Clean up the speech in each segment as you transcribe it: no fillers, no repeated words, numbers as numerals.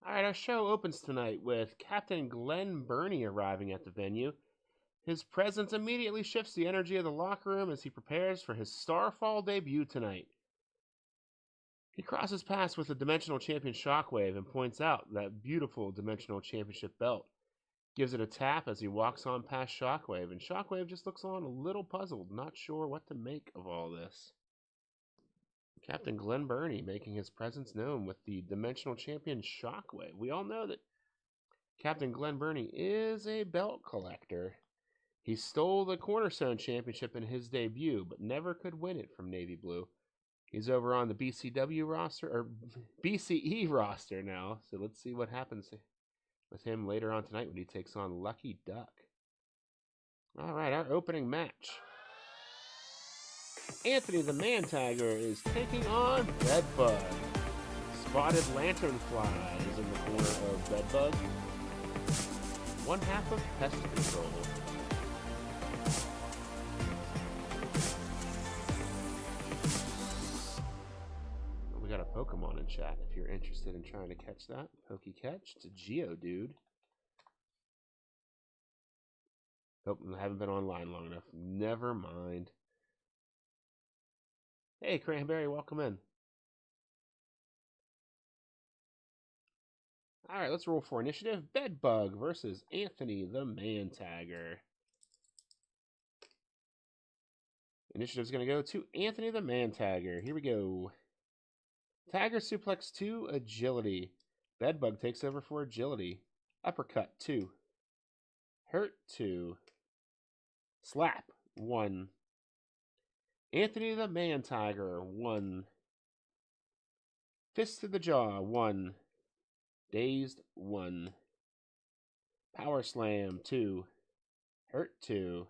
Alright, our show opens tonight with Captain Glen Burnie arriving at the venue. His presence immediately shifts the energy of the locker room as he prepares for his Starfall debut tonight. He crosses paths with the Dimensional Champion Shockwave and points out that beautiful Dimensional Championship belt. Gives it a tap as he walks on past Shockwave, and Shockwave just looks on a little puzzled, not sure what to make of all this. Captain Glen Burnie making his presence known with the Dimensional Champion Shockwave. We all know that Captain Glen Burnie is a belt collector. He stole the Cornerstone Championship in his debut, but never could win it from Navy Blue. He's over on the BCW roster, or BCE roster now, so let's see what happens with him later on tonight when he takes on Lucky Duck. All right, our opening match. Anthony the Man Tagger is taking on Bedbug. Spotted Lanternfly is in the corner of Bedbug. One half of Pest Control. We got a Pokemon in chat if you're interested in trying to catch that. Pokecatch. It's a Geodude. Nope, I haven't been online long enough. Never mind. Hey, Cranberry, welcome in. All right, let's roll for initiative. Bedbug versus Anthony the Man Tagger. Initiative's going to go to Anthony the Man Tagger. Here we go. Tagger suplex 2, agility. Bedbug takes over for agility. Uppercut 2. Hurt 2. Slap 1. Anthony the Man Tagger 1. Fist to the jaw 1. Dazed 1. Power slam 2. Hurt 2.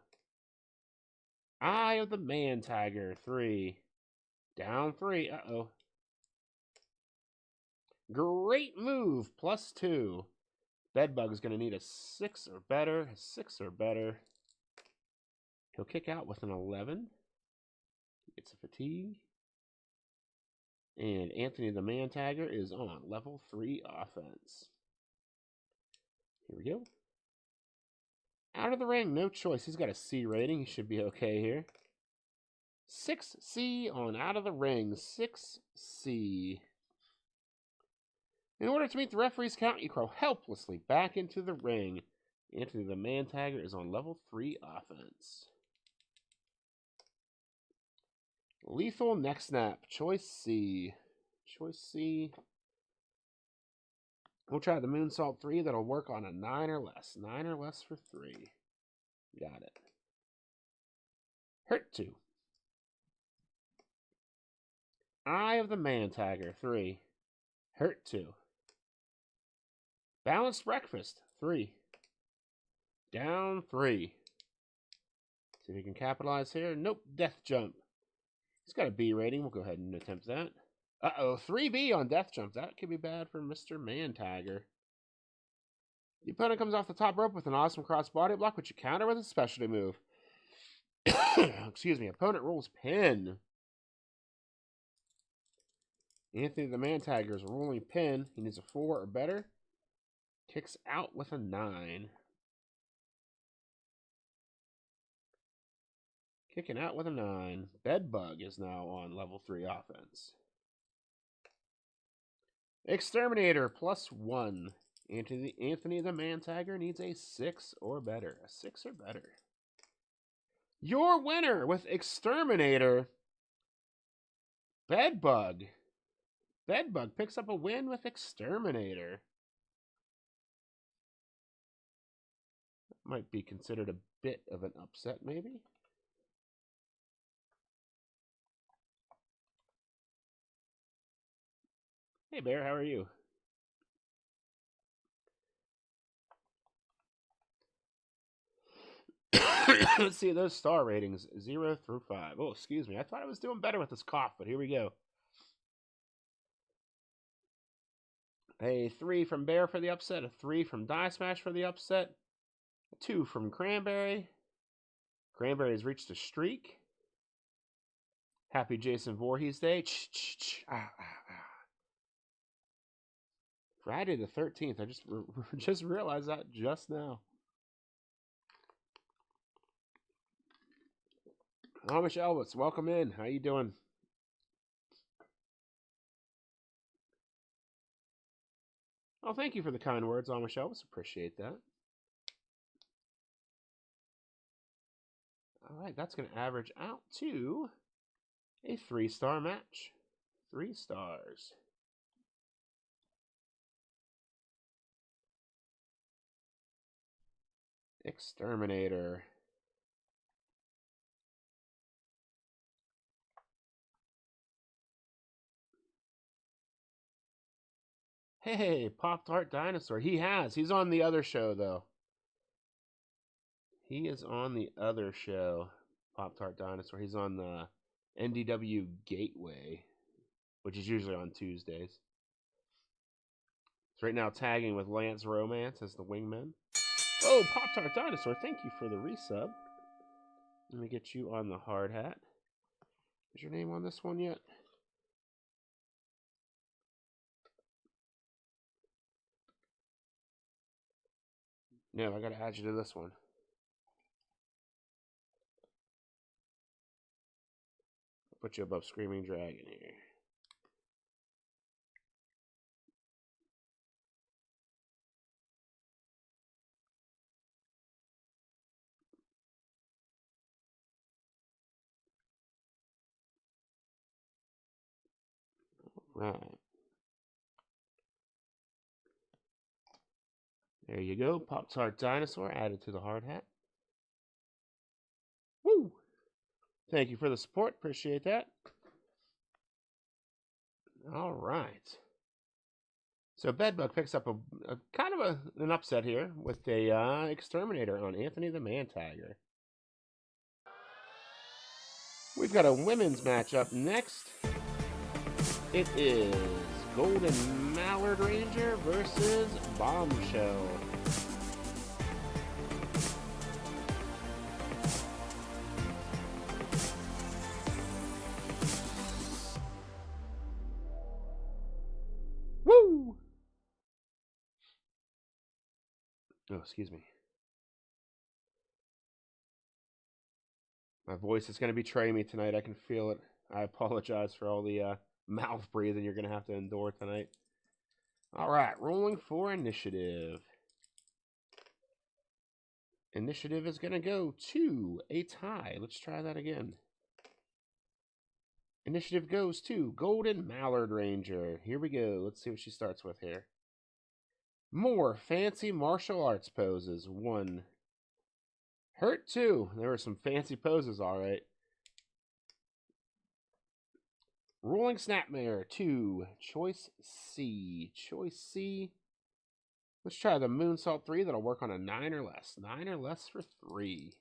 Eye of the Man Tagger 3. Down 3. Uh-oh. Great move +2. Bedbug is going to need a 6 or better. 6 or better. He'll kick out with an 11. Gets a fatigue. And Anthony the Man Tagger is on level 3 offense. Here we go. Out of the ring, no choice. He's got a C rating. He should be okay here. 6C on out of the ring. 6C. In order to meet the referee's count, you crawl helplessly back into the ring. Anthony the Man Tagger is on level 3 offense. Lethal Neck Snap. Choice C. Choice C. We'll try the Moonsault 3. That'll work on a 9 or less. 9 or less for 3. Got it. Hurt 2. Eye of the Man Tagger 3. Hurt 2. Balanced Breakfast 3. Down 3. See if we can capitalize here. Nope. Death Jump. He's got a B rating. We'll go ahead and attempt that. Uh-oh. 3B on Death Jump. That could be bad for Mr. Man Tagger. The opponent comes off the top rope with an awesome cross body block, which you counter with a specialty move. Excuse me. Opponent rolls pin. Anthony the Man Tagger is rolling pin. He needs a 4 or better. Kicks out with a 9. Kicking out with a 9. Bedbug is now on level 3 offense. Exterminator +1. Anthony the Man Tagger needs a 6 or better. A 6 or better. Your winner with Exterminator. Bedbug. Bedbug picks up a win with Exterminator. That might be considered a bit of an upset, maybe. Hey, Bear, how are you? Let's see those star ratings, 0 through 5. Oh, excuse me. I thought I was doing better with this cough, but here we go. A 3 from Bear for the upset, a 3 from Die Smash for the upset, a 2 from Cranberry. Cranberry has reached a streak. Happy Jason Voorhees Day. Friday the 13th. I just realized that just now. Amish Elvis, welcome in. How you doing? Oh, thank you for the kind words, Amish Elvis. Appreciate that. All right, that's going to average out to a 3-star match. 3 stars. Exterminator. Hey, Pop-Tart Dinosaur. He's on the other show, though. He is on the other show, Pop-Tart Dinosaur. He's on the NDW Gateway, which is usually on Tuesdays. He's right now tagging with Lance Romance as the wingman. Oh, Pop-Tart Dinosaur, thank you for the resub. Let me get you on the hard hat. Is your name on this one yet? No, I gotta add you to this one. I'll put you above Screaming Dragon here. Right. There you go. Pop-Tart Dinosaur added to the hard hat. Woo! Thank you for the support. Appreciate that. All right. So Bedbug picks up a kind of an upset here with a Exterminator on Anthony the Man-Tiger. We've got a women's matchup next. It is Golden Mallard Ranger versus Bombshell. Woo! Oh, excuse me. My voice is going to betray me tonight. I can feel it. I apologize for all the mouth breathing you're going to have to endure tonight. All right, rolling for initiative. Initiative is going to go to a tie. Let's try that again. Initiative goes to Golden Mallard Ranger. Here we go. Let's see what she starts with here. More fancy martial arts poses. 1. Hurt 2. There were some fancy poses, all right. Rolling Snapmare 2. Choice C. Choice C. Let's try the Moonsault 3. That'll work on a 9 or less. 9 or less for 3.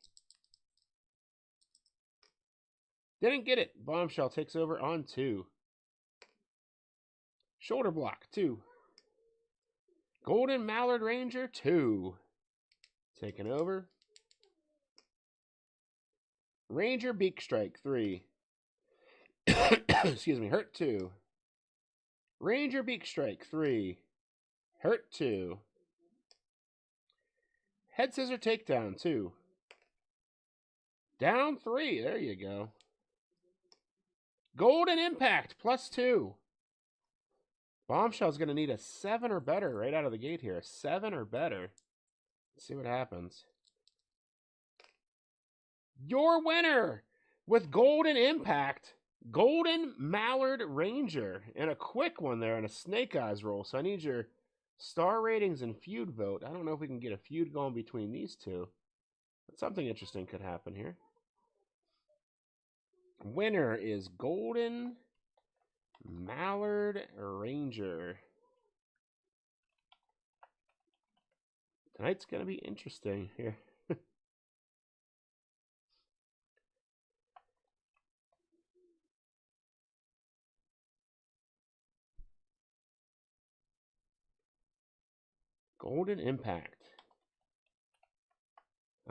Didn't get it. Bombshell takes over on 2. Shoulder Block 2. Golden Mallard Ranger 2. Taking over. Ranger Beak Strike 3. Excuse me, Hurt 2. Ranger Beak Strike 3. Hurt 2. Head Scissor Takedown 2. Down 3. There you go. Golden Impact plus 2. Bombshell's going to need a 7 or better right out of the gate here. A 7 or better. Let's see what happens. Your winner with Golden Impact, Golden Mallard Ranger. And a quick one there and a Snake Eyes roll. So I need your star ratings and feud vote. I don't know if we can get a feud going between these two. But something interesting could happen here. Winner is Golden Mallard Ranger. Tonight's going to be interesting here. Golden Impact.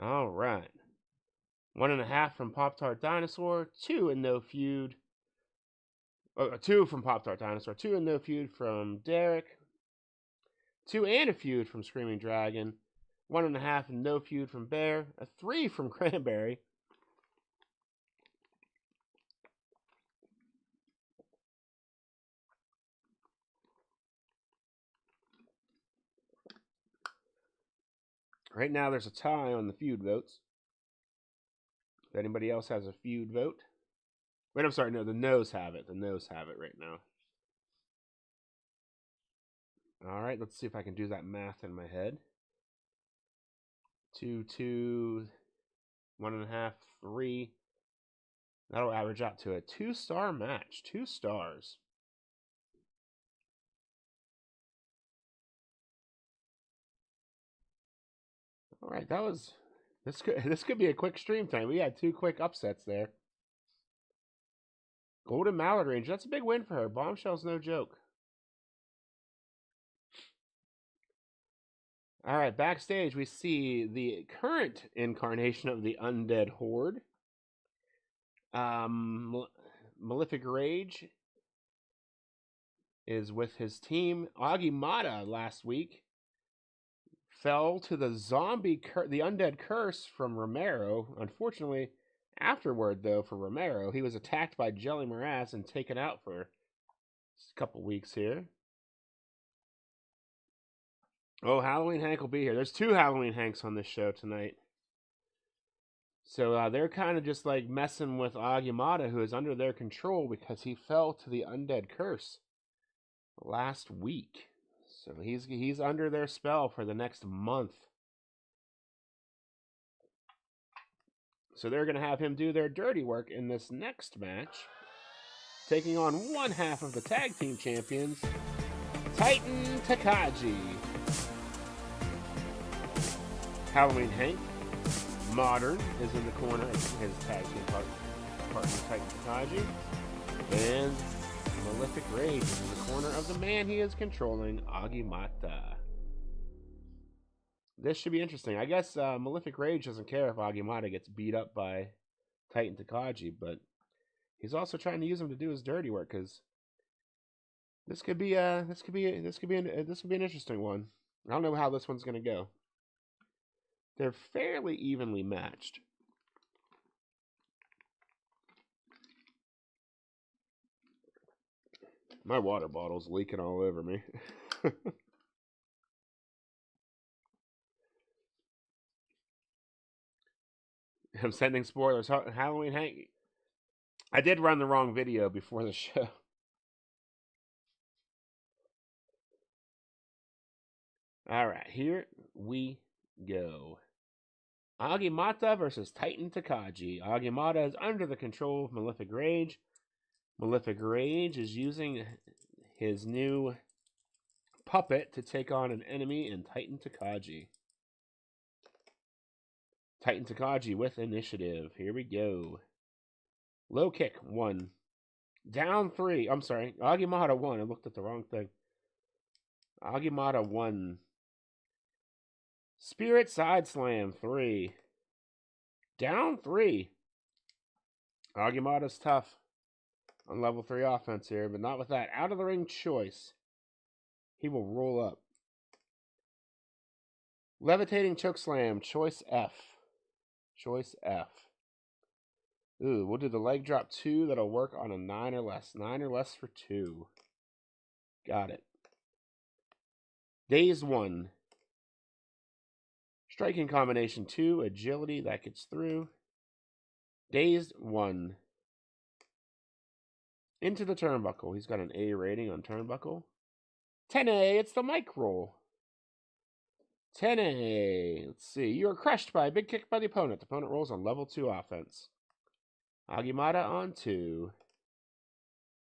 All right. 1.5 from Pop-Tart Dinosaur. 2 and no feud. 2 from Pop-Tart Dinosaur. 2 and no feud from Derek. 2 and a feud from Screaming Dragon. 1.5 and no feud from Bear. A 3 from Cranberry. Right now, there's a tie on the feud votes. If anybody else has a feud vote. Wait, I'm sorry. No, the no's have it. The no's have it right now. All right, let's see if I can do that math in my head. 2, 2, 1.5, 3. That'll average out to a 2-star match. 2 stars. All right, that was this could be a quick stream time. We had 2 quick upsets there. Golden Mallard range. That's a big win for her. Bombshell's no joke. All right, backstage we see the current incarnation of the Undead Horde. Malefic Rage is with his team. Agimatda last week fell to the the undead curse from Romero. Unfortunately, afterward though, for Romero, he was attacked by Jelly Morass and taken out for a couple weeks here. Oh, Halloween Hank will be here. There's 2 Halloween Hanks on this show tonight. So they're kind of just like messing with Agimatda, who is under their control because he fell to the undead curse last week. So he's under their spell for the next month. So they're going to have him do their dirty work in this next match, taking on one half of the tag team champions, Taitan Tokage. Halloween Hank Modern is in the corner of his tag team partner Taitan Tokage, and Malefic Rage is in the corner of the man he is controlling, Agimatda. This should be interesting. I guess Malefic Rage doesn't care if Agimatda gets beat up by Taitan Tokage, but he's also trying to use him to do his dirty work, because this could be an interesting one. I don't know how this one's gonna go. They're fairly evenly matched. My water bottle's leaking all over me. I'm sending spoilers. Halloween Hank. I did run the wrong video before the show. All right, here we go. Agimatda versus Taitan Tokage. Agimatda is under the control of Malefic Rage. Malefic Rage is using his new puppet to take on an enemy in Taitan Tokage. Taitan Tokage with initiative. Here we go. Low kick, 1. Down 3. I'm sorry. Agimatda 1. I looked at the wrong thing. Agimatda 1. Spirit Side Slam, 3. Down 3. Agimatda's tough on level 3 offense here, but not with that out of the ring choice. He will roll up. Levitating Choke Slam, choice F. Choice F. Ooh, we'll do the leg drop 2. That'll work on a 9 or less. 9 or less for 2. Got it. Daze 1. Striking combination 2. Agility, that gets through. Dazed 1. Into the turnbuckle. He's got an A rating on turnbuckle. 10A, it's the mic roll. 10A. Let's see. You are crushed by a big kick by the opponent. The opponent rolls on level 2 offense. Agimatda on 2.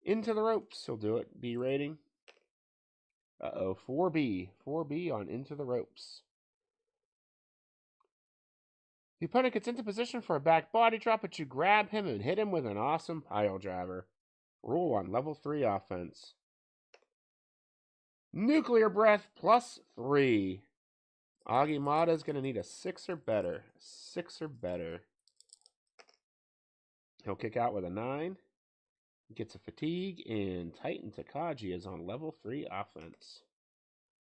Into the ropes. He'll do it. B rating. 4B. 4B on Into the Ropes. The opponent gets into position for a back body drop, but you grab him and hit him with an awesome pile driver. Roll on level 3 offense. Nuclear Breath plus 3. Agimatda is going to need a 6 or better. 6 or better. He'll kick out with a 9. Gets a fatigue, and Taitan Tokage is on level 3 offense.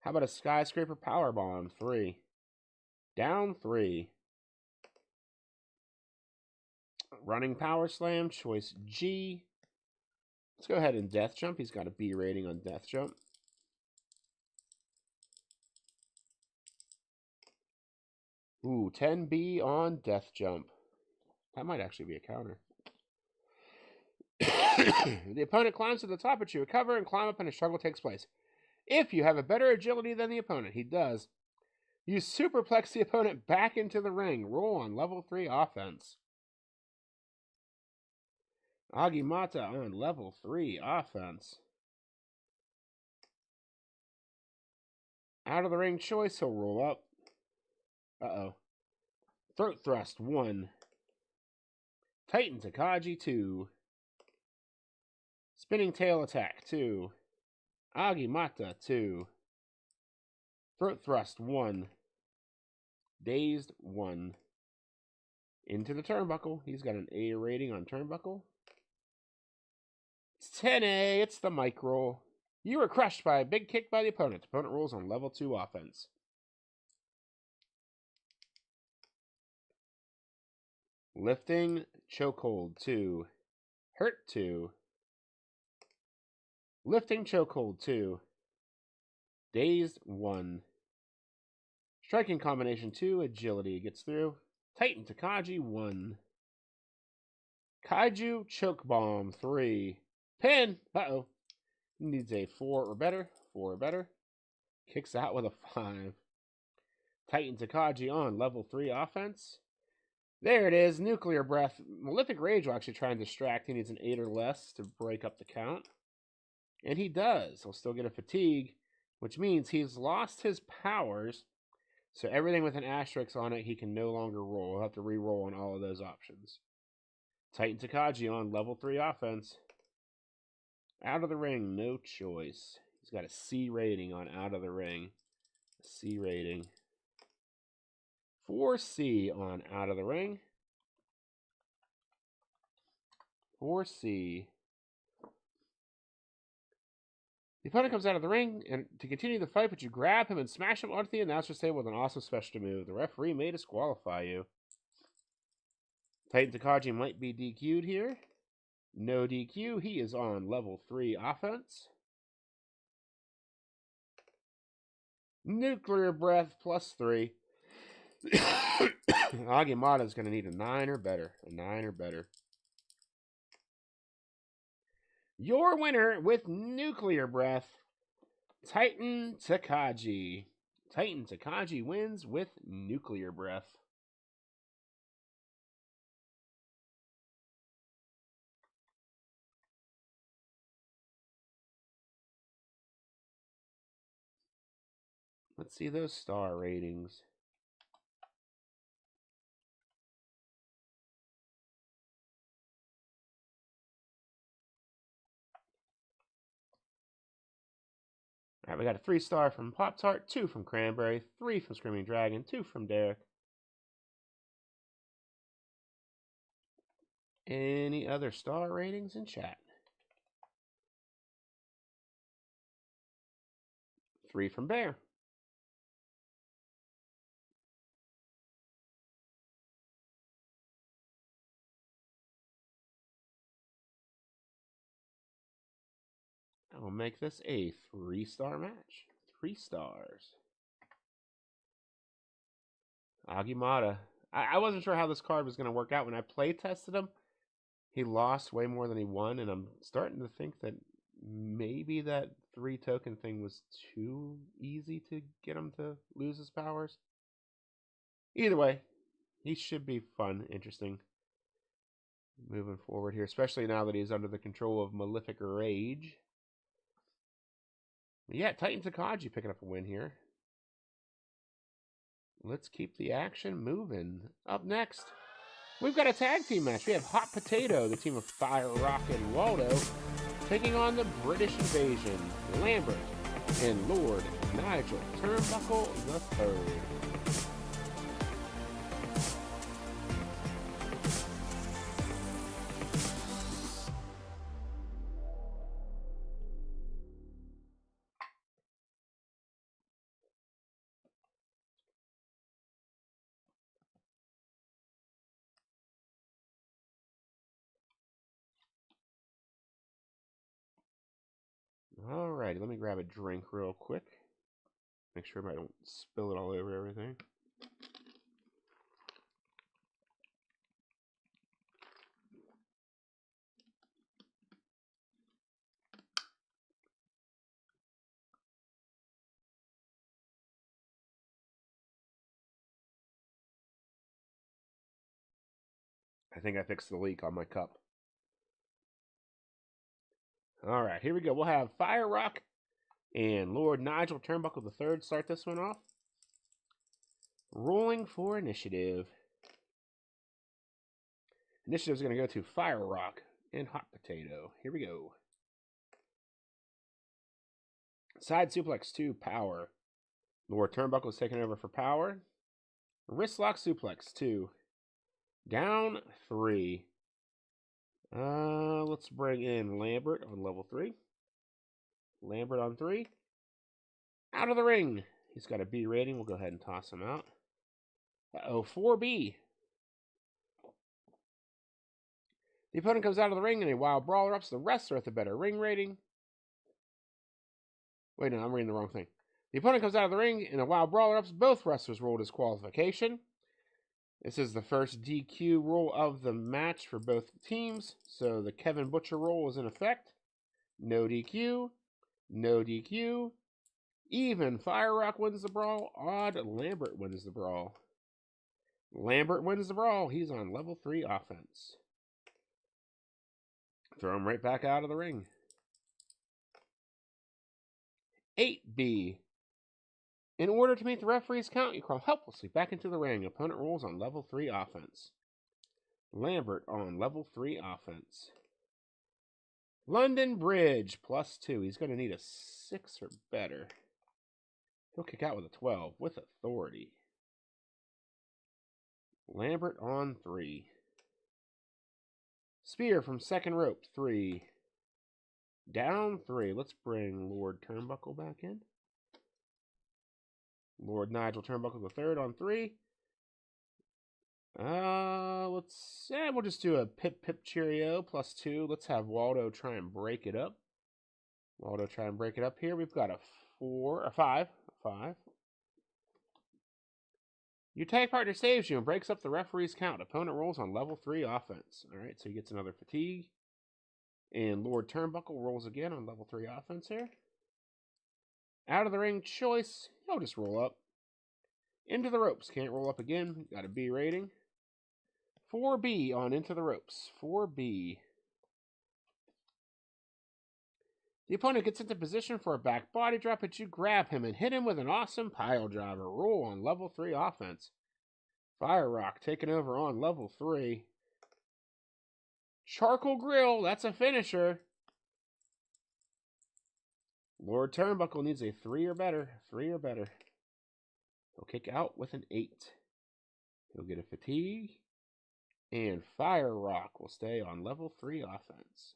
How about a skyscraper power bomb? 3. Down 3. Running power slam, choice G. Let's go ahead and death jump. He's got a B rating on death jump. Ooh, 10B on death jump. That might actually be a counter. The opponent climbs to the top, but you recover and climb up, and a struggle takes place. If you have a better agility than the opponent, he does. You superplex the opponent back into the ring. Roll on level 3 offense. Agimatda on level 3 offense. Out of the ring choice, he'll roll up. Uh-oh. Throat thrust 1. Titan Tokage 2. Spinning tail attack 2. Agimatda 2. Throat thrust 1. Dazed 1. Into the turnbuckle. He's got an A rating on turnbuckle. It's 10A. It's the mic roll. You were crushed by a big kick by the opponent. Opponent rolls on level 2 offense. Lifting chokehold 2. Hurt 2. Lifting chokehold 2. Dazed 1. Striking combination 2. Agility gets through. Titan Tokage 1. Kaiju choke bomb 3. Pin. Uh-oh. Needs a 4 or better. 4 or better. Kicks out with a 5. Titan Tokage on level 3 offense. There it is. Nuclear breath. Malefic Rage will actually try and distract. He needs an 8 or less to break up the count. And he does. He'll still get a fatigue, which means he's lost his powers. So everything with an asterisk on it, he can no longer roll. He'll have to re-roll on all of those options. Titan Tokage on level 3 offense. Out of the ring, no choice. He's got a C rating on out of the ring. A C rating. 4C on out of the ring. 4C. The opponent comes out of the ring and to continue the fight, but you grab him and smash him onto the announcer's table with an awesome special move. The referee may disqualify you. Titan Tokage might be DQ'd here. No DQ. He is on level 3 offense. Nuclear breath plus 3. Agimatda is going to need a 9 or better. A 9 or better. Your winner with nuclear breath, Titan Tokage. Titan Tokage wins with nuclear breath. Let's see those star ratings. All right, we got a 3-star from Pop-Tart, 2 from Cranberry, 3 from Screaming Dragon, 2 from Derek. Any other star ratings in chat? 3 from Bear. I will make this a 3-star match. 3 stars. Agimatda. I wasn't sure how this card was going to work out. When I play tested him, he lost way more than he won, and I'm starting to think that maybe that 3 token thing was too easy to get him to lose his powers. Either way, he should be fun, interesting moving forward here, especially now that he's under the control of Malefic Rage. Yeah, Titan Tokage picking up a win here. Let's keep the action moving. Up next, we've got a tag team match. We have Hot Potato, the team of Fire, Rock, and Waldo, taking on the British Invasion, Lambert and Lord Nigel Turnbuckle III. Alrighty, let me grab a drink real quick. Make sure I don't spill it all over everything. I think I fixed the leak on my cup. Alright, here we go. We'll have Fire Rock and Lord Nigel Turnbuckle III start this one off. Rolling for initiative. Initiative is going to go to Fire Rock and Hot Potato. Here we go. Side Suplex 2, Power. Lord Turnbuckle is taking over for Power. Wrist Lock Suplex 2. Down 3. Let's bring in Lambert on level 3. Lambert on 3. Out of the ring. He's got a B rating. We'll go ahead and toss him out. Uh-oh, 4B. The opponent comes out of the ring in a wild brawler ups. The wrestler with a better ring rating. Wait, no, I'm reading the wrong thing. The opponent comes out of the ring in a wild brawler ups. Both wrestlers roll disqualification. This is the first DQ rule of the match for both teams. So the Kevin Butcher rule is in effect. No DQ. No DQ. Even Fire Rock wins the brawl. Odd Lambert wins the brawl. Lambert wins the brawl. He's on level 3 offense. Throw him right back out of the ring. 8B. In order to meet the referee's count, you crawl helplessly back into the ring. Opponent rolls on level 3 offense. Lambert on level 3 offense. London Bridge, +2. He's going to need a 6 or better. He'll kick out with a 12 with authority. Lambert on 3. Spear from second rope, 3. Down 3. Let's bring Lord Turnbuckle back in. Lord Nigel Turnbuckle III on 3. We'll just do a Pip Cheerio +2. Let's have Waldo try and break it up. Waldo try and break it up here. We've got a 5. Your tag partner saves you and breaks up the referee's count. Opponent rolls on level 3 offense. Alright, so he gets another fatigue. And Lord Turnbuckle rolls again on level 3 offense here. Out of the ring choice. He'll just roll up. Into the ropes. Can't roll up again. Got a B rating. 4B on Into the Ropes. 4B. The opponent gets into position for a back body drop, but you grab him and hit him with an awesome pile driver. Roll on level 3 offense. Fire Rock taking over on level 3. Charcoal Grill, that's a finisher. Lord Turnbuckle needs a 3 or better. 3 or better. He'll kick out with an 8. He'll get a fatigue. And Fire Rock will stay on level 3 offense.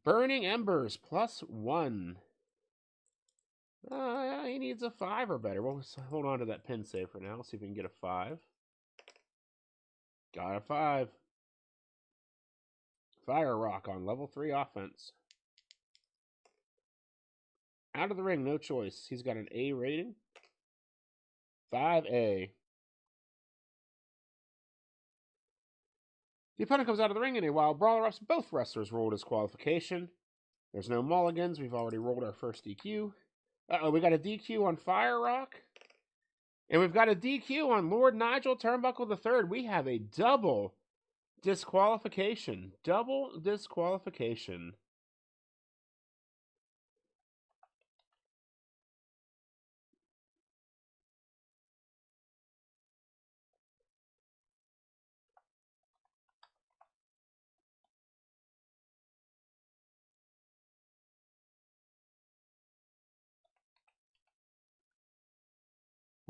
Burning Embers +1. He needs a 5 or better. We'll hold on to that pin save for now. See if we can get a 5. Got a 5. Fire Rock on level 3 offense. Out of the ring, no choice. He's got an A rating. 5A. The opponent comes out of the ring in a wild brawler ups. Both wrestlers roll disqualification. There's no mulligans. We've already rolled our first DQ. Uh-oh, we got a DQ on Fire Rock. And we've got a DQ on Lord Nigel Turnbuckle III. We have a double disqualification. Double disqualification.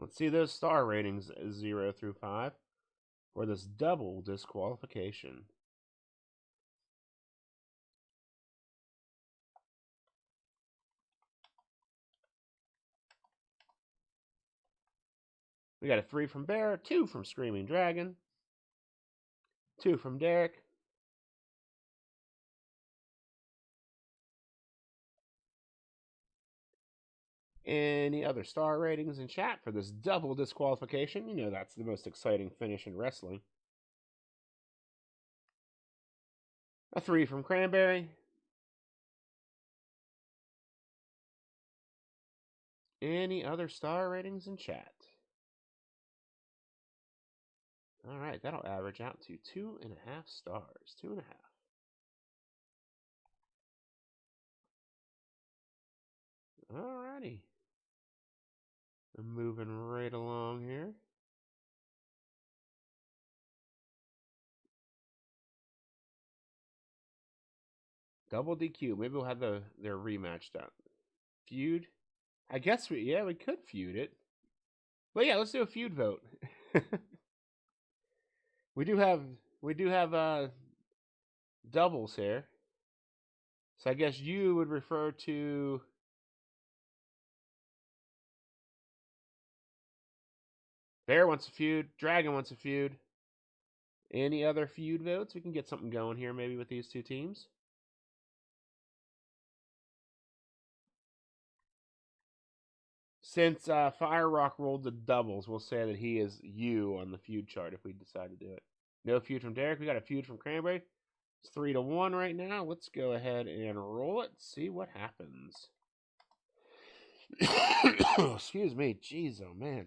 Let's see those star ratings 0 through 5 for this double disqualification. We got a 3 from Bear, 2 from Screaming Dragon, 2 from Derek, Any other star ratings in chat for this double disqualification? You know that's the most exciting finish in wrestling. A 3 from Cranberry. Any other star ratings in chat? All right, that'll average out to 2.5 stars. 2.5. All righty. I'm moving right along here. Double DQ. Maybe we'll have their rematch done. Feud. I guess we could feud it. Well, yeah, let's do a feud vote. we do have doubles here. So I guess you would refer to Bear wants a feud, Dragon wants a feud. Any other feud votes? We can get something going here maybe with these two teams. Since Fire Rock rolled the doubles, we'll say that he is you on the feud chart if we decide to do it. No feud from Derek. We got a feud from Cranberry. It's 3-1 right now. Let's go ahead and roll it. See what happens. Excuse me. Jeez, oh man.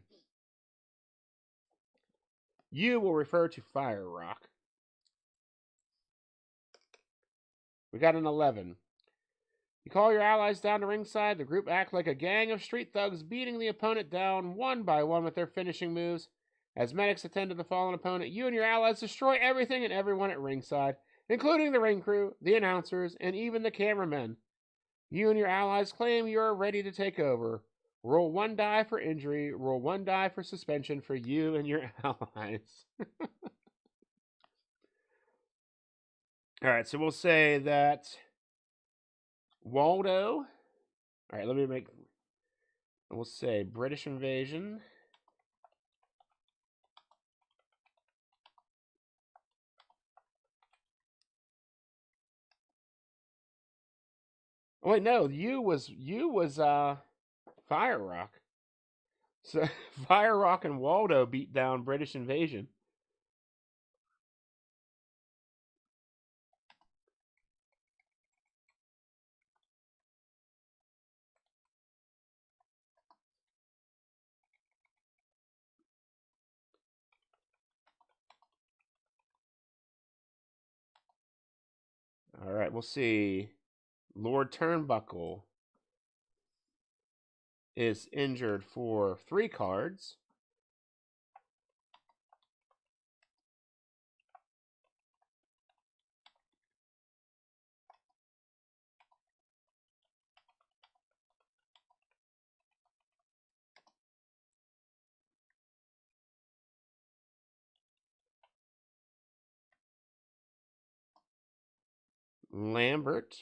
You will refer to Fire Rock. We got an 11. You call your allies down to ringside. The group act like a gang of street thugs, beating the opponent down one by one with their finishing moves. As medics attend to the fallen opponent, you and your allies destroy everything and everyone at ringside, including the ring crew, the announcers, and even the cameramen. You and your allies claim you are ready to take over. Roll 1 die for injury. Roll 1 die for suspension for you and your allies. All right, so we'll say that Waldo. All right, we'll say British invasion. Oh, wait, no, you was Fire Rock. So Fire Rock and Waldo beat down British invasion. All right, we'll see. Lord Turnbuckle is injured for 3 cards. Lambert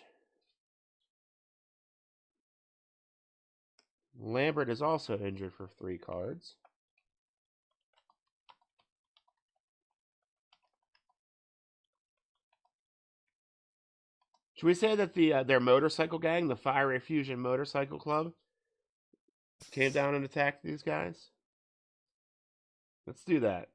is also injured for 3 cards. Should we say that their motorcycle gang, the Fiery Fusion Motorcycle Club, came down and attacked these guys? Let's do that.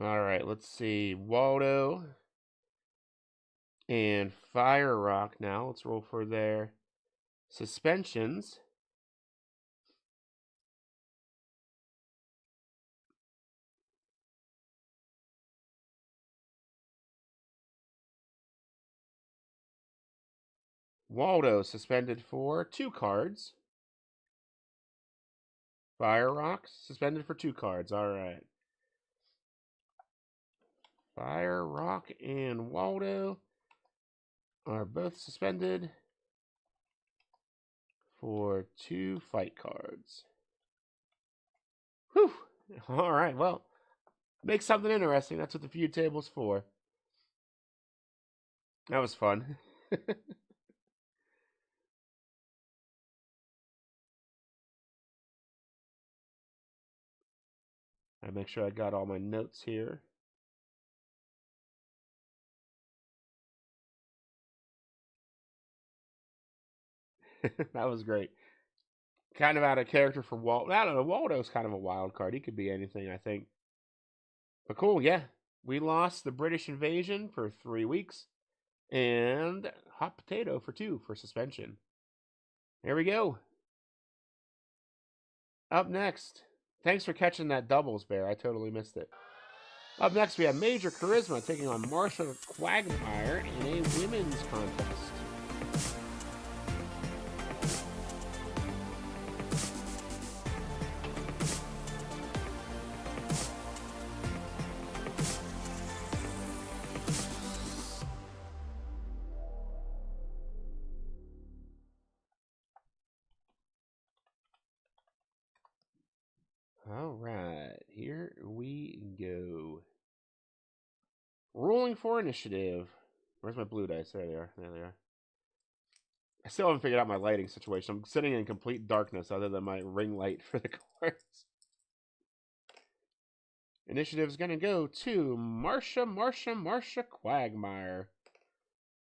All right, let's see. Waldo and Fire Rock now. Let's roll for their suspensions. Waldo suspended for 2 cards. Fire Rock suspended for 2 cards. All right. Fire Rock and Waldo are both suspended for 2 fight cards. Whew! Alright, well, make something interesting. That's what the feud table's for. That was fun. I make sure I got all my notes here. That was great. Kind of out of character for Walt. I don't know. Waldo's kind of a wild card. He could be anything, I think. But cool, yeah. We lost the British invasion for 3 weeks. And hot potato for 2 for suspension. There we go. Up next. Thanks for catching that doubles, Bear. I totally missed it. Up next, we have Major Kharisma taking on Marsha Quagmire in a women's contest. All right, here we go. Rolling for initiative. Where's my blue dice? There they are. There they are. I still haven't figured out my lighting situation. I'm sitting in complete darkness other than my ring light for the cards. Initiative's going to go to Marsha Quagmire.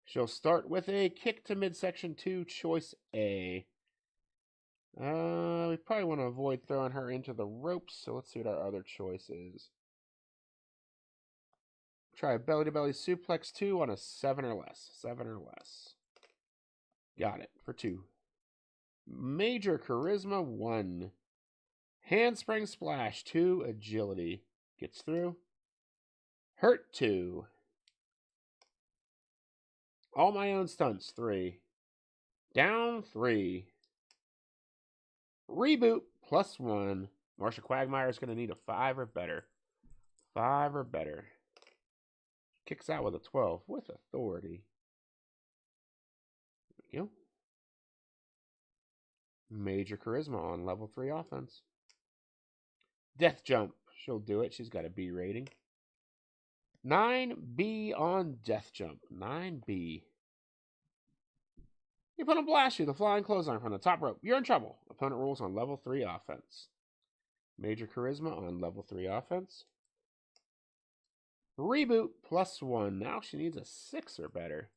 She'll start with a kick to midsection 2, choice A. We probably want to avoid throwing her into the ropes, so let's see what our other choice is. Try a belly-to-belly suplex 2 on a 7 or less. 7 or less. Got it, for 2. Major Kharisma 1. Handspring Splash 2, agility. Gets through. Hurt 2. All my own stunts 3. Down 3. Reboot +1. Marsha Quagmire is going to need a 5 or better. 5 or better. Kicks out with a 12 with authority. There we go. Major Kharisma on level 3 offense. Death Jump. She'll do it. She's got a B rating. 9B on Death Jump. 9B. The opponent blasts you. The flying clothesline from the top rope. You're in trouble. Opponent rules on level 3 offense. Major Kharisma on level 3 offense. Reboot +1. Now she needs a 6 or better.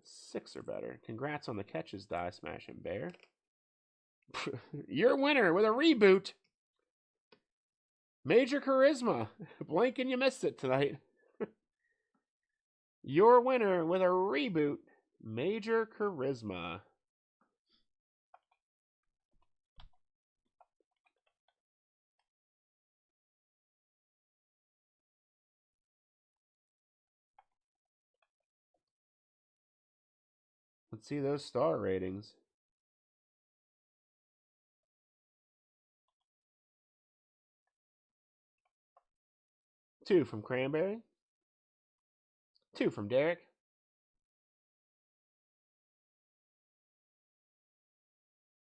6 or better. Congrats on the catches, Die Smashing Bear. You're a winner with a reboot. Major Kharisma. Blink and you missed it tonight. Your winner with a reboot. Major Kharisma. Let's see those star ratings. Two from Cranberry. 2 from Derek.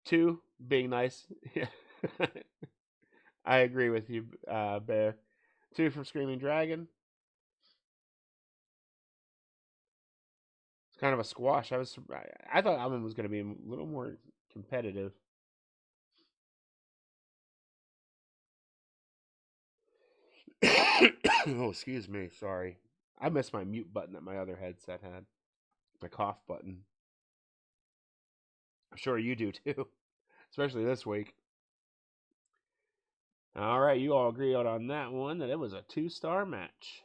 2 being nice. Yeah. I agree with you, Bear. 2 from Screaming Dragon. It's kind of a squash. I thought Alvin was going to be a little more competitive. Oh, excuse me. Sorry. I missed my mute button that my other headset had. My cough button. I'm sure you do too. Especially this week. All right, you all agreed on that one that it was a 2-star match.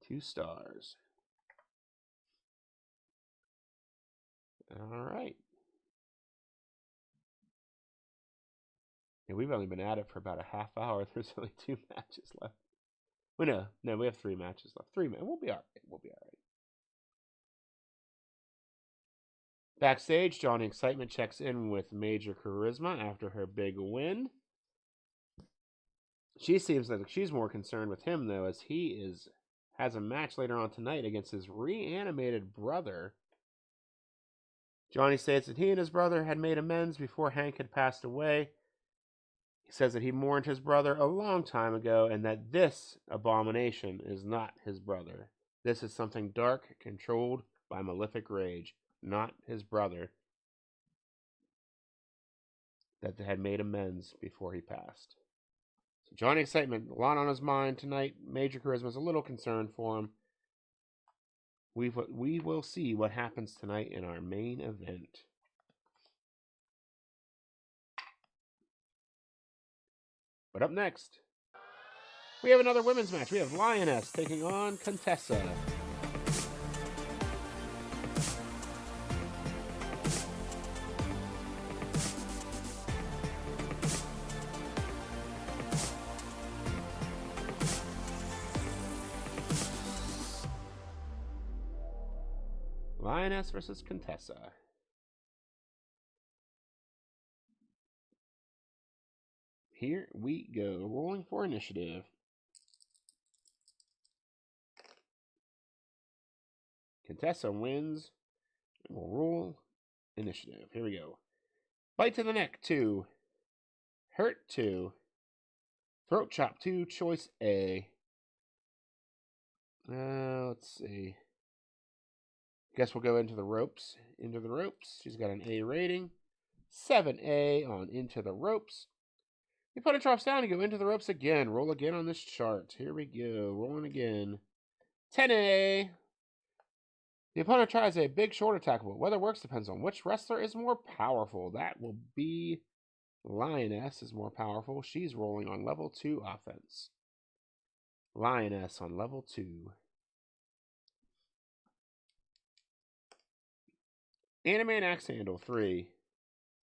2 stars. All right. And we've only been at it for about a half hour. There's only 2 matches left. Well, no, we have 3 matches left. 3 matches. We'll be all right. We'll be all right. Backstage, Johnny Excitement checks in with Major Kharisma after her big win. She seems like she's more concerned with him, though, as he has a match later on tonight against his reanimated brother. Johnny states that he and his brother had made amends before Hank had passed away. He says that he mourned his brother a long time ago and that this abomination is not his brother. This is something dark, controlled by Malefic Rage, not his brother, that had made amends before he passed. So Johnny Excitement, a lot on his mind tonight. Major Kharisma's a little concerned for him. We will see what happens tonight in our main event. But up next, we have another women's match. We have Lioness taking on Contessa. Lioness versus Contessa. Here we go. Rolling for initiative. Contessa wins. And we'll roll initiative. Here we go. Bite to the neck, 2. Hurt, 2. Throat chop, 2. Choice A. Let's see. Guess we'll go into the ropes. Into the ropes. She's got an A rating. 7A on Into the Ropes. The opponent drops down and go into the ropes again. Roll again on this chart. Here we go. Rolling again. 10A. The opponent tries a big short attack, but whether it works depends on which wrestler is more powerful. That will be Lioness is more powerful. She's rolling on level 2 offense. Lioness on level 2. Anime Axe Handle, 3.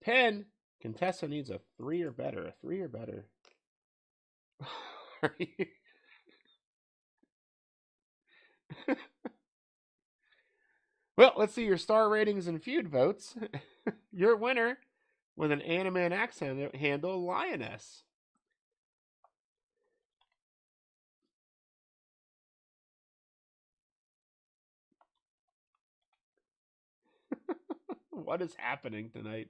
Pen. Contessa needs a 3 or better. A 3 or better. Are you... Well, let's see your star ratings and feud votes. Your winner with an Anime Axe Handle, Lioness. What is happening tonight?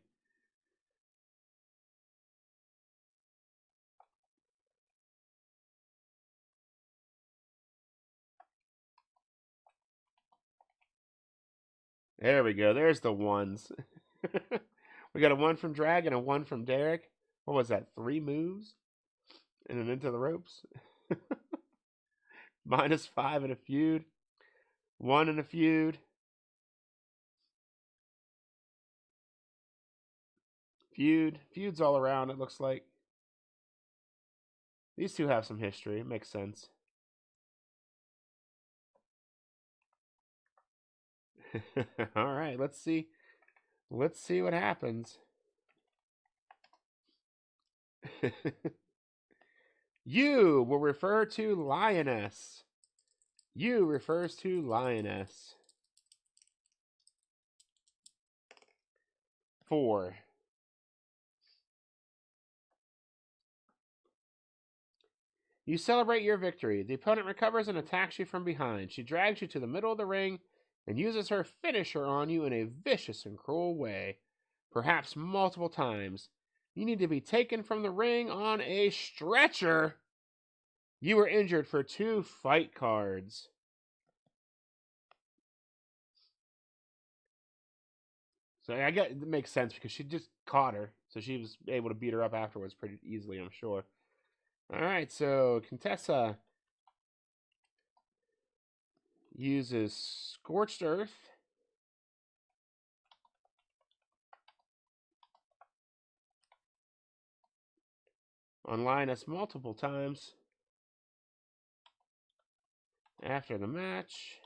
There we go. There's the ones. We got a 1 from Drag and a 1 from Derek. What was that? 3 moves? And an Into the Ropes? -5 in a feud. 1 in a feud. Feuds all around, it looks like. These two have some history. It makes sense. All right, let's see. Let's see what happens. You will refer to Lioness. You refers to Lioness. 4. You celebrate your victory. The opponent recovers and attacks you from behind. She drags you to the middle of the ring and uses her finisher on you in a vicious and cruel way, perhaps multiple times. You need to be taken from the ring on a stretcher. You were injured for 2 fight cards. So I get it makes sense because she just caught her, so she was able to beat her up afterwards pretty easily, I'm sure. All right, so Contessa uses Scorched Earth. On Lioness multiple times after the match.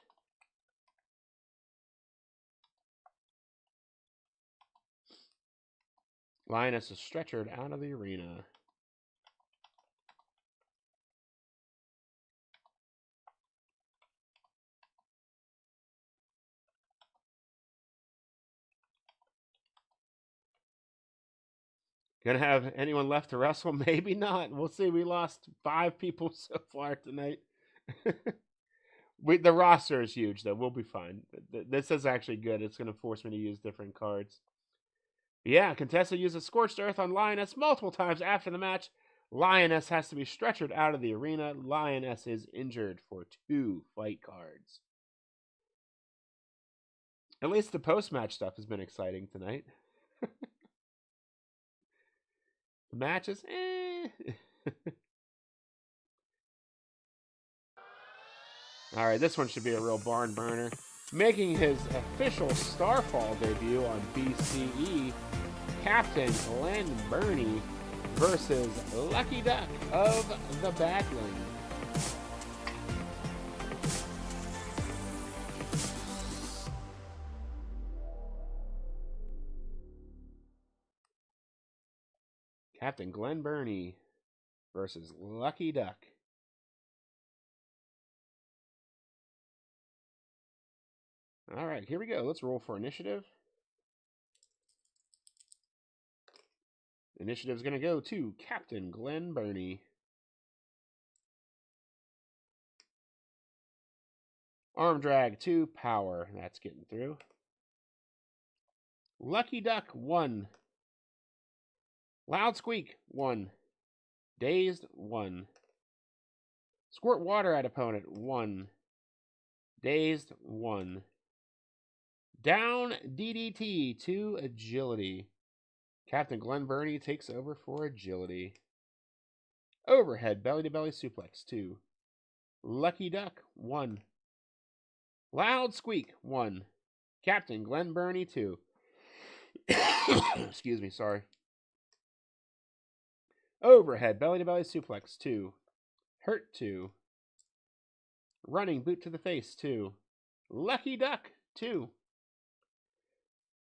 Lioness is stretchered out of the arena. Gonna have anyone left to wrestle? Maybe not. We'll see. We lost 5 people so far tonight. The roster is huge, though. We'll be fine. This is actually good. It's going to force me to use different cards. Yeah, Contessa uses Scorched Earth on Lioness multiple times after the match. Lioness has to be stretchered out of the arena. Lioness is injured for 2 fight cards. At least the post-match stuff has been exciting tonight. The matches, Alright, this one should be a real barn burner. Making his official Starfall debut on BCE, Captain Glen Burnie versus Lucky Duck of the Backland. Captain Glen Burnie versus Lucky Duck. All right, here we go. Let's roll for initiative. Initiative's going to go to Captain Glen Burnie. Arm drag 2, power. That's getting through. Lucky Duck 1. Loud Squeak 1. Dazed 1. Squirt water at opponent 1. Dazed 1. Down DDT 2 agility. Captain Glen Burnie takes over for agility. Overhead belly to belly suplex 2. Lucky Duck 1. Loud Squeak 1. Captain Glen Burnie 2. Excuse me, sorry. Overhead belly to belly suplex 2. Hurt 2. Running boot to the face 2. Lucky Duck 2.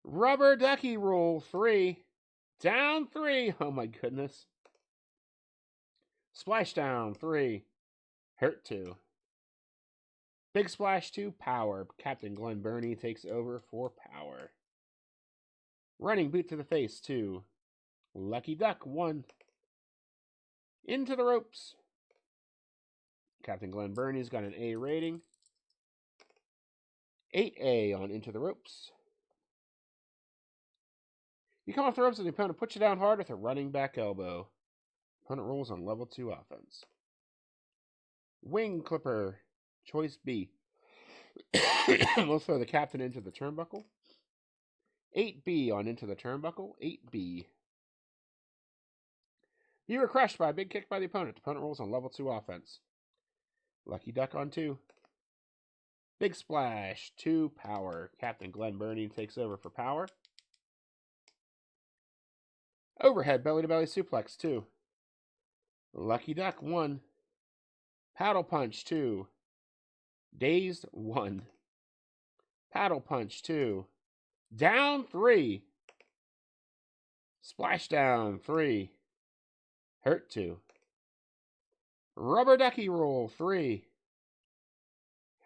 Rubber ducky roll 3. Down 3. Oh my goodness. Splash down 3. Hurt 2. Big splash 2. Power. Captain Glen Burnie takes over for power. Running boot to the face 2. Lucky Duck 1. Into the ropes. Captain Glen Burnie's got an A rating. 8A on Into the Ropes. You come off the ropes and the opponent puts you down hard with a running back elbow. Opponent rolls on level 2 offense. Wing Clipper, choice B. We'll throw the captain into the turnbuckle. 8B on Into the Turnbuckle. 8B. You were crushed by a big kick by the opponent. Opponent rolls on level 2 offense. Lucky Duck on 2. Big Splash, 2 power. Captain Glen Burnie takes over for power. Overhead belly to belly suplex 2. Lucky Duck 1. Paddle punch 2. Dazed 1. Paddle punch 2. Down 3. Splash down 3. Hurt 2. Rubber ducky roll 3.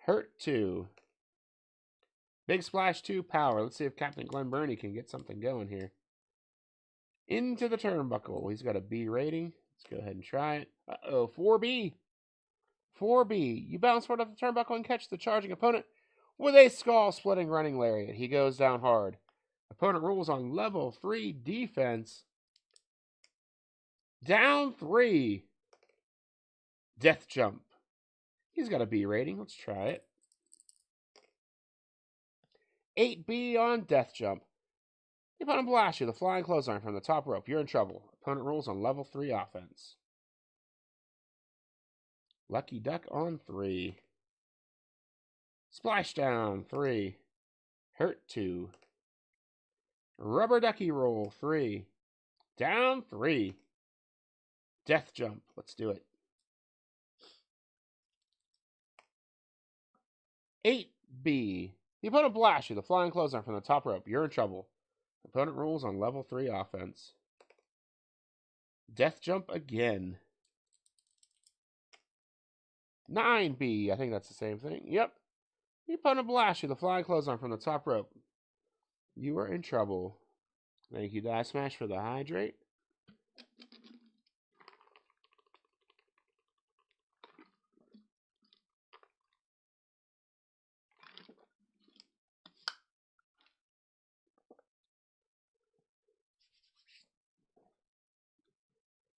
Hurt 2. Big splash 2 power. Let's see if Captain Glen Burnie can get something going here. Into the turnbuckle. He's got a B rating. Let's go ahead and try it. Uh-oh, 4B. 4B. You bounce forward up the turnbuckle and catch the charging opponent with a skull-splitting running lariat. He goes down hard. Opponent rolls on level 3 defense. Down 3. Death jump. He's got a B rating. Let's try it. 8B on death jump. The opponent blasts you. The flying clothesline from the top rope. You're in trouble. Opponent rolls on level 3 offense. Lucky Duck on 3. Splash down 3. Hurt 2. Rubber ducky roll 3. Down 3. Death jump. Let's do it. 8B. The opponent blasts you. The flying clothesline from the top rope. You're in trouble. Opponent rolls on level 3 offense. Death jump again. 9B. I think that's the same thing. Yep. The opponent blasts you. The flying clothesline from the top rope. You are in trouble. Thank you, Die Smash, for the hydrate.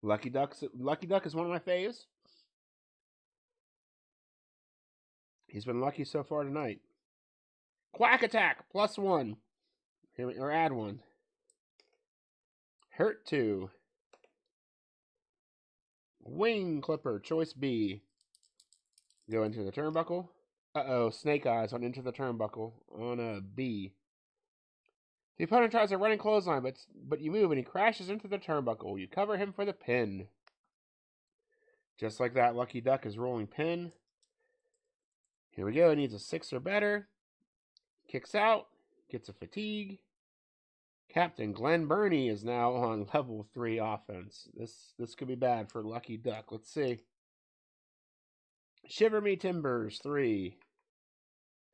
Lucky Duck is one of my faves. He's been lucky so far tonight. Quack Attack, +1. Or add 1. Hurt 2. Wing Clipper, choice B. Go into the turnbuckle. Uh-oh, Snake Eyes on into the turnbuckle on a B. The opponent tries a running clothesline, but you move and he crashes into the turnbuckle. You cover him for the pin. Just like that, Lucky Duck is rolling pin. Here we go. He needs a 6 or better. Kicks out. Gets a fatigue. Captain Glen Burnie is now on level 3 offense. This could be bad for Lucky Duck. Let's see. Shiver Me Timbers, 3.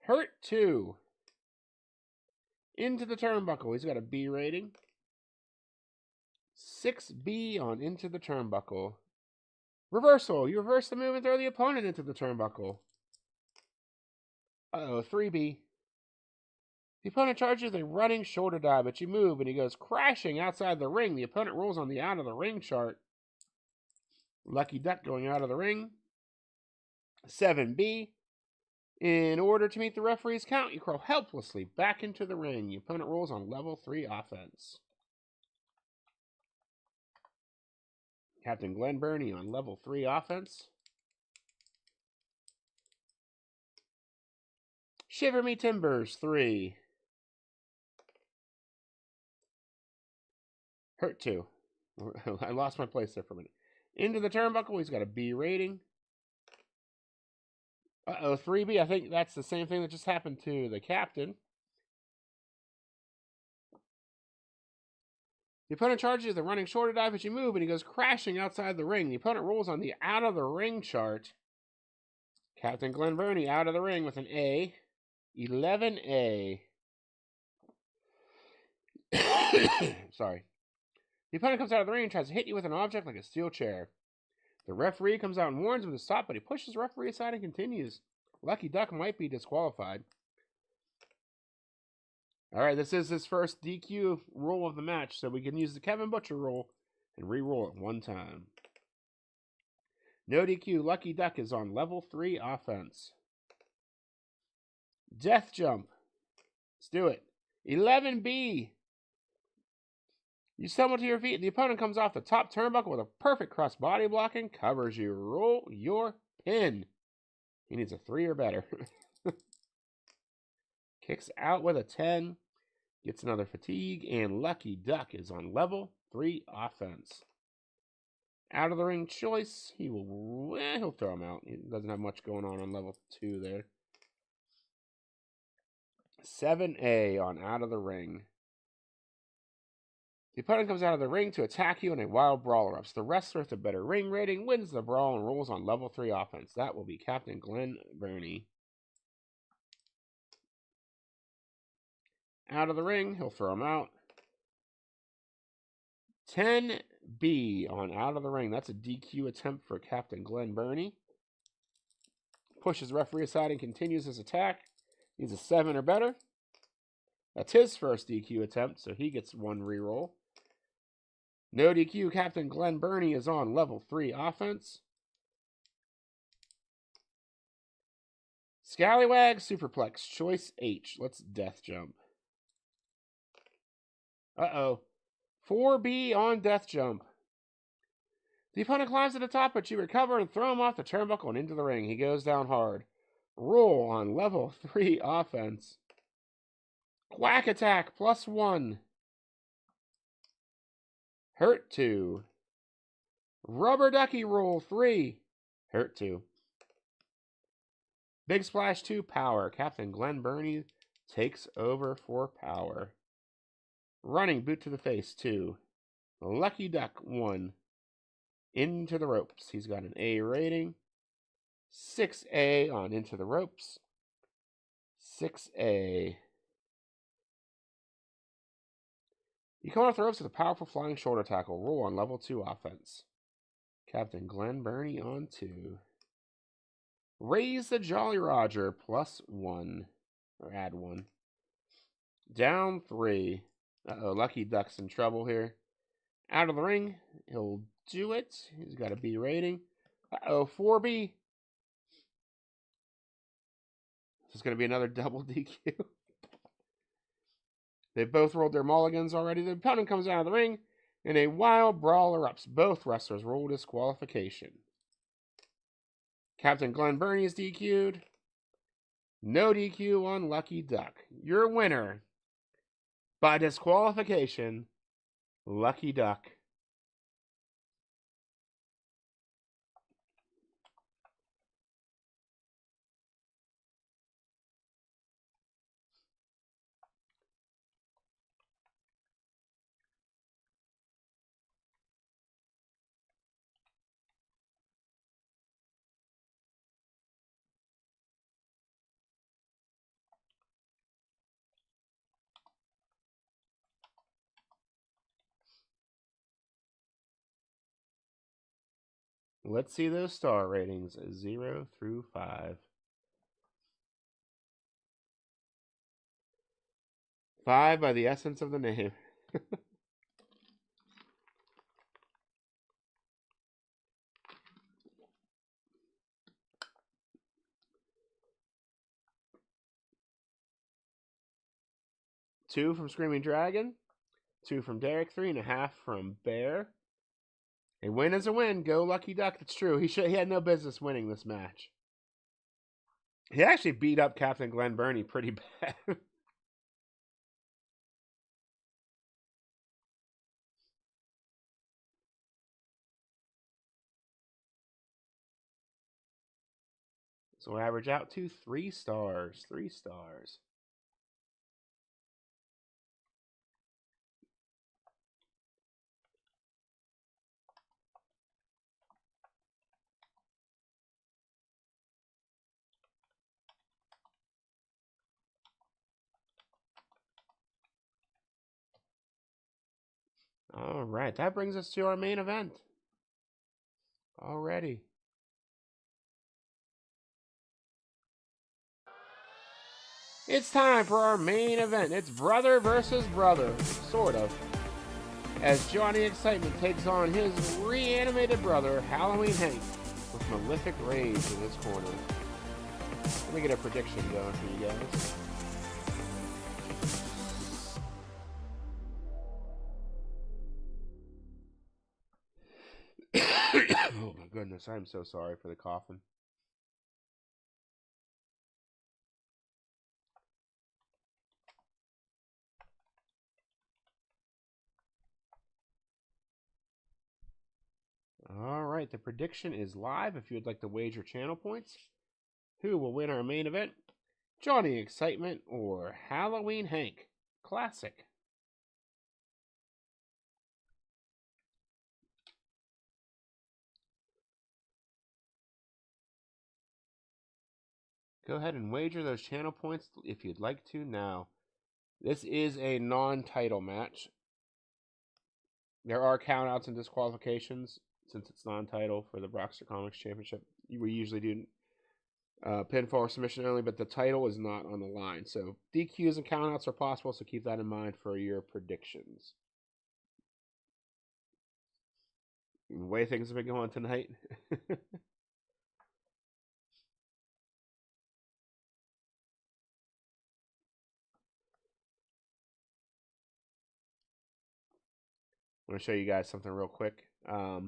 Hurt 2. Into the turnbuckle. He's got a B rating. 6B on into the turnbuckle. Reversal. You reverse the move and throw the opponent into the turnbuckle. Uh-oh, 3B. The opponent charges a running shoulder dive, but you move and he goes crashing outside the ring. The opponent rolls on the out of the ring chart. Lucky Duck going out of the ring. 7B. In order to meet the referee's count, you crawl helplessly back into the ring. The opponent rolls on level 3 offense. Captain Glen Burnie on level 3 offense. Shiver Me Timbers, 3. Hurt 2. I lost my place there for a minute. Into the turnbuckle, he's got a B rating. Uh-oh, 3B. I think that's the same thing that just happened to the captain. The opponent charges the running shoulder dive, but you move, and he goes crashing outside the ring. The opponent rolls on the out of the ring chart. Captain Glen Burnie out of the ring with an A. 11A. Sorry. The opponent comes out of the ring and tries to hit you with an object like a steel chair. The referee comes out and warns him to stop, but he pushes the referee aside and continues. Lucky Duck might be disqualified. All right, this is his first DQ roll of the match, so we can use the Kevin Butcher roll and re-roll it one time. No DQ. Lucky Duck is on level 3 offense. Death Jump. Let's do it. 11B. You stumble to your feet. The opponent comes off the top turnbuckle with a perfect cross body block and covers you. Roll your pin. He needs a 3 or better. Kicks out with a 10. Gets another fatigue. And Lucky Duck is on level 3 offense. Out of the ring choice. He'll throw him out. He doesn't have much going on level 2 there. 7A on out of the ring. The opponent comes out of the ring to attack you in a wild brawl erupts. The wrestler with a better ring rating wins the brawl and rolls on level 3 offense. That will be Captain Glen Burnie. Out of the ring, he'll throw him out. 10B on out of the ring. That's a DQ attempt for Captain Glen Burnie. Pushes the referee aside and continues his attack. Needs a 7 or better. That's his first DQ attempt, so he gets 1 reroll. No DQ. Captain Glen Burnie is on level 3 offense. Scallywag Superplex, choice H. Let's death jump. Uh-oh. 4B on death jump. The opponent climbs to the top, but you recover and throw him off the turnbuckle and into the ring. He goes down hard. Roll on level 3 offense. Quack Attack, +1. Hurt 2. Rubber Ducky Roll, 3. Hurt 2. Big Splash 2, Power. Captain Glen Burnie takes over for Power. Running Boot to the Face, 2. Lucky Duck, 1. Into the Ropes. He's got an A rating. 6A on Into the Ropes. 6A. You come off the ropes with a powerful flying shoulder tackle. Roll on level 2 offense. Captain Glen Burnie on 2. Raise the Jolly Roger, +1. Or add 1. Down 3. Uh-oh, Lucky Duck's in trouble here. Out of the ring, he'll do it. He's got a B rating. Uh-oh, 4B. This is going to be another double DQ. They've both rolled their mulligans already. The opponent comes out of the ring, and a wild brawl erupts. Both wrestlers roll disqualification. Captain Glen Burnie is DQ'd. No DQ on Lucky Duck. Your winner, by disqualification, Lucky Duck. Let's see those star ratings, 0 through 5. 5 by the essence of the name. Two from Screaming Dragon. 2 from Derek. 3.5 from Bear. A win is a win. Go Lucky Duck. It's true. He had no business winning this match. He actually beat up Captain Glen Burnie pretty bad. So we'll average out to 3 stars. 3 stars. All right, that brings us to our main event. Already. It's time for our main event. It's brother versus brother, sort of. As Johnny Excitement takes on his reanimated brother, Halloween Hank, with Malefic Rage in his corner. Let me get a prediction going for you guys. Oh my goodness, I'm so sorry for the coughing. All right, the prediction is live. If you would like to wager channel points, who will win our main event? Johnny Excitement or Halloween Hank? Classic. Go ahead and wager those channel points if you'd like to now. This is a non-title match. There are countouts and disqualifications since it's non-title for the Brockster Comics Championship. We usually do pinfall or submission only, but the title is not on the line. So DQs and countouts are possible, so keep that in mind for your predictions. The way things have been going tonight. I want to show you guys something real quick. I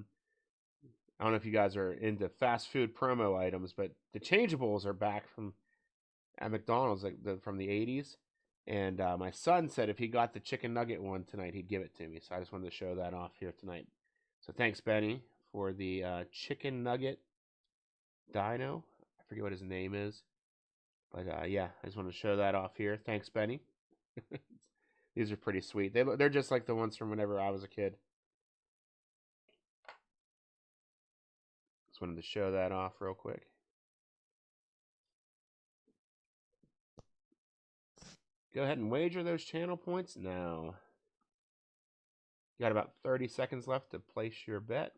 don't know if you guys are into fast food promo items, but the changeables are back at McDonald's from the 80s. And my son said if he got the chicken nugget one tonight, he'd give it to me. So I just wanted to show that off here tonight. So thanks, Benny, for the chicken nugget dino. I forget what his name is. But yeah, I just wanted to show that off here. Thanks, Benny. These are pretty sweet. They're just like the ones from whenever I was a kid. Just wanted to show that off real quick. Go ahead and wager those channel points now. You got about 30 seconds left to place your bet.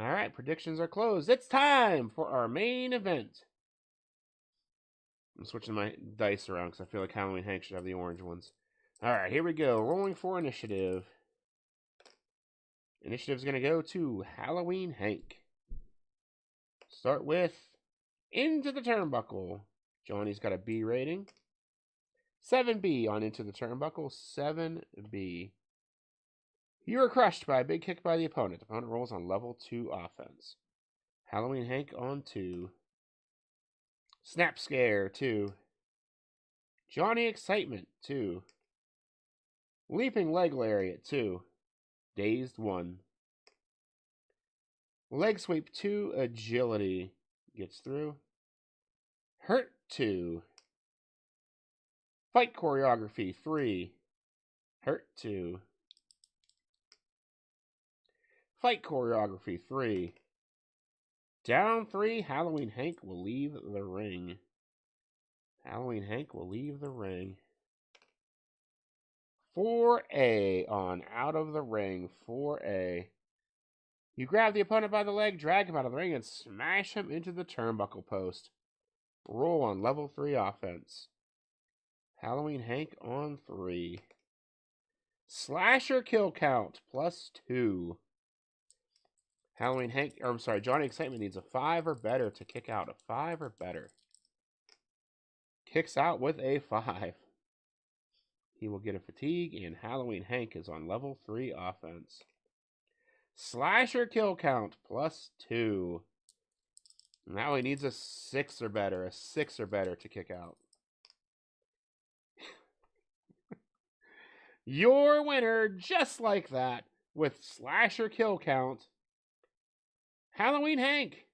All right, predictions are closed. It's time for our main event. I'm switching my dice around because I feel like Halloween Hank should have the orange ones. All right, here we go. Rolling for initiative. Initiative's going to go to Halloween Hank. Start with Into the Turnbuckle. Johnny's got a B rating. 7B on Into the Turnbuckle. 7B. You are crushed by a big kick by the opponent. The opponent rolls on level 2 offense. Halloween Hank on 2. Snap Scare 2. Johnny Excitement 2. Leaping Leg Lariat 2. Dazed 1. Leg Sweep 2. Agility gets through. Hurt 2. Fight Choreography 3. Hurt 2. Fight Choreography 3. Down 3. Halloween Hank will leave the ring. Halloween Hank will leave the ring. 4A on Out of the Ring. 4A. You grab the opponent by the leg, drag him out of the ring, and smash him into the turnbuckle post. Roll on level 3 offense. Halloween Hank on 3. Slasher kill count +2. Halloween Hank, or I'm sorry, Johnny Excitement needs a 5 or better to kick out. A 5 or better. Kicks out with a 5. He will get a fatigue, and Halloween Hank is on level 3 offense. Slasher kill count +2. Now he needs a 6 or better. A 6 or better to kick out. Your winner, just like that, with Slasher kill count, Halloween Hank.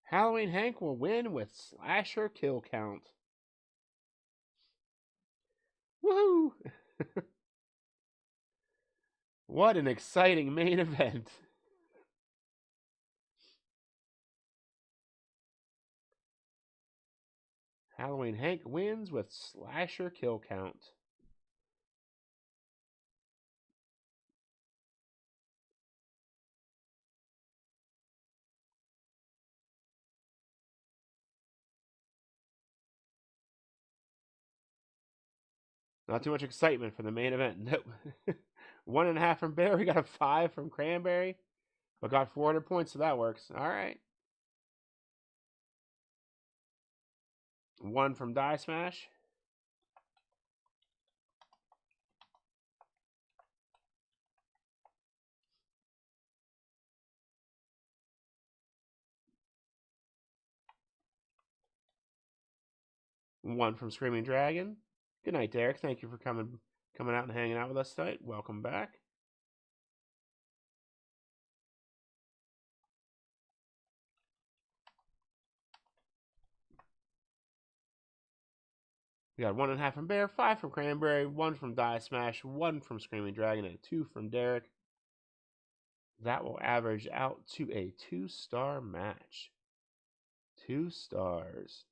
Halloween Hank will win with Slasher kill count. Woohoo! What an exciting main event. Halloween Hank wins with Slasher kill count. Not too much excitement for the main event. Nope. 1.5 from Bear. We got a 5 from Cranberry. But got 400 points, so that works. All right. 1 from Die Smash. One from Screaming Dragon. Good night, Derek. Thank you for coming out and hanging out with us tonight. Welcome back. We got 1.5 from Bear, 5 from Cranberry, 1 from Die Smash, 1 from Screaming Dragon, and 2 from Derek. That will average out to a 2-star match. 2 stars.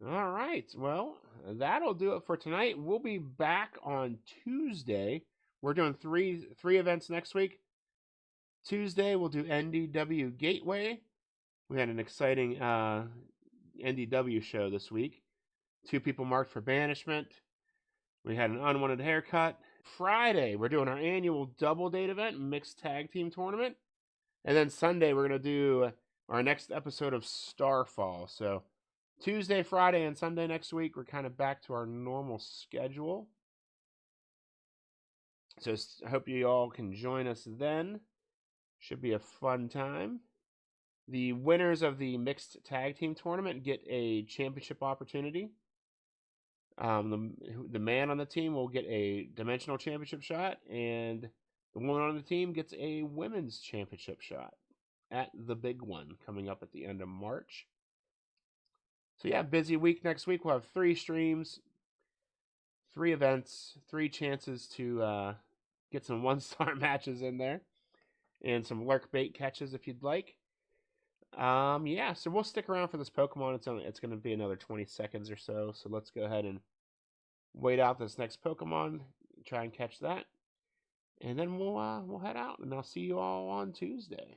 All right. Well, that'll do it for tonight. We'll be back on Tuesday. We're doing three events next week. Tuesday, we'll do NDW Gateway. We had an exciting NDW show this week. 2 people marked for banishment. We had an unwanted haircut. Friday, we're doing our annual double date event, mixed tag team tournament. And then Sunday, we're going to do our next episode of Starfall. So Tuesday, Friday, and Sunday next week, we're kind of back to our normal schedule. So I hope you all can join us then. Should be a fun time. The winners of the mixed tag team tournament get a championship opportunity. The man on the team will get a dimensional championship shot, and the woman on the team gets a women's championship shot at the big one coming up at the end of March. So yeah, busy week next week. We'll have 3 streams, 3 events, 3 chances to get some 1-star matches in there, and some lurk bait catches if you'd like. Yeah, so we'll stick around for this Pokemon. It's going to be another 20 seconds or so. So let's go ahead and wait out this next Pokemon. try and catch that. And then we'll head out, and I'll see you all on Tuesday.